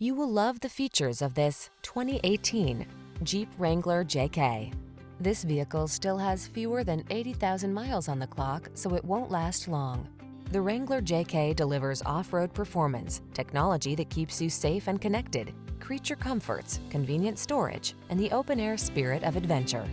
You will love the features of this 2018 Jeep Wrangler JK. This vehicle still has fewer than 80,000 miles on the clock, so it won't last long. The Wrangler JK delivers off-road performance, technology that keeps you safe and connected, creature comforts, convenient storage, and the open-air spirit of adventure.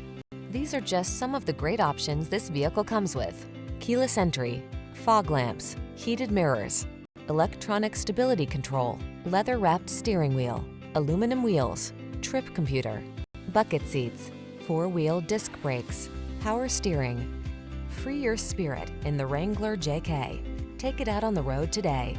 These are just some of the great options this vehicle comes with: keyless entry, fog lamps, heated mirrors, electronic stability control, leather-wrapped steering wheel, aluminum wheels, trip computer, bucket seats, four-wheel disc brakes, power steering. Free your spirit in the Wrangler JK. Take it out on the road today.